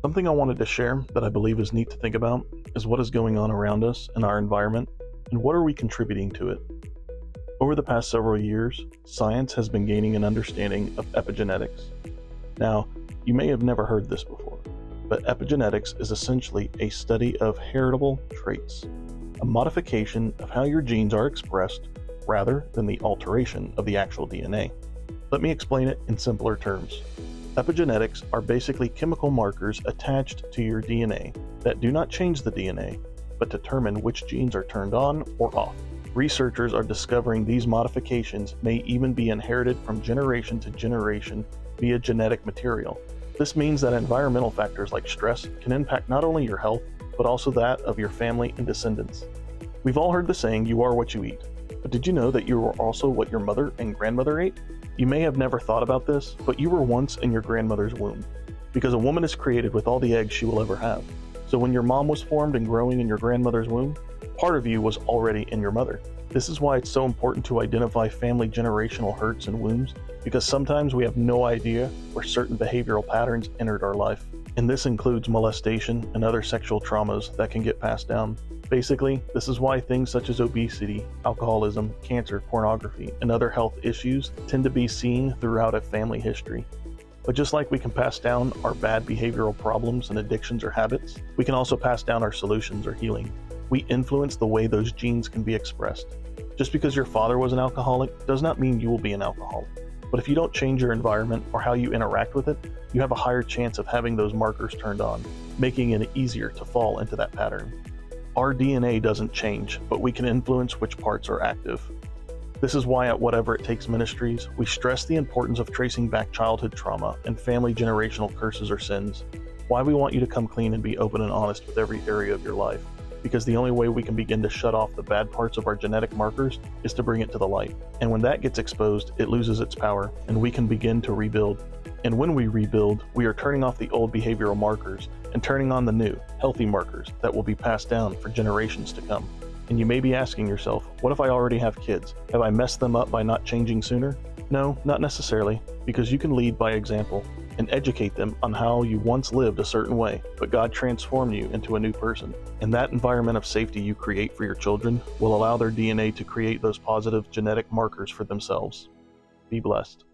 Something I wanted to share that I believe is neat to think about is what is going on around us in our environment and what are we contributing to it. Over the past several years, science has been gaining an understanding of epigenetics. Now, you may have never heard this before, but epigenetics is essentially a study of heritable traits, a modification of how your genes are expressed rather than the alteration of the actual DNA. Let me explain it in simpler terms. Epigenetics are basically chemical markers attached to your DNA that do not change the DNA, but determine which genes are turned on or off. Researchers are discovering these modifications may even be inherited from generation to generation via genetic material. This means that environmental factors like stress can impact not only your health, but also that of your family and descendants. We've all heard the saying, "You are what you eat." But did you know that you are also what your mother and grandmother ate? You may have never thought about this, but you were once in your grandmother's womb, because a woman is created with all the eggs she will ever have. So when your mom was formed and growing in your grandmother's womb, part of you was already in your mother. This is why it's so important to identify family generational hurts and wounds, because sometimes we have no idea where certain behavioral patterns entered our life. And this includes molestation and other sexual traumas that can get passed down. Basically, this is why things such as obesity, alcoholism, cancer, pornography, and other health issues tend to be seen throughout a family history. But just like we can pass down our bad behavioral problems and addictions or habits, we can also pass down our solutions or healing. We influence the way those genes can be expressed. Just because your father was an alcoholic does not mean you will be an alcoholic. But if you don't change your environment or how you interact with it, you have a higher chance of having those markers turned on, making it easier to fall into that pattern. Our DNA doesn't change, but we can influence which parts are active. This is why at Whatever It Takes Ministries, we stress the importance of tracing back childhood trauma and family generational curses or sins. Why we want you to come clean and be open and honest with every area of your life. Because the only way we can begin to shut off the bad parts of our genetic markers is to bring it to the light. And when that gets exposed, it loses its power, and we can begin to rebuild. And when we rebuild, we are turning off the old behavioral markers and turning on the new, healthy markers that will be passed down for generations to come. And you may be asking yourself, what if I already have kids? Have I messed them up by not changing sooner? No, not necessarily, because you can lead by example and educate them on how you once lived a certain way, but God transformed you into a new person. And that environment of safety you create for your children will allow their DNA to create those positive genetic markers for themselves. Be blessed.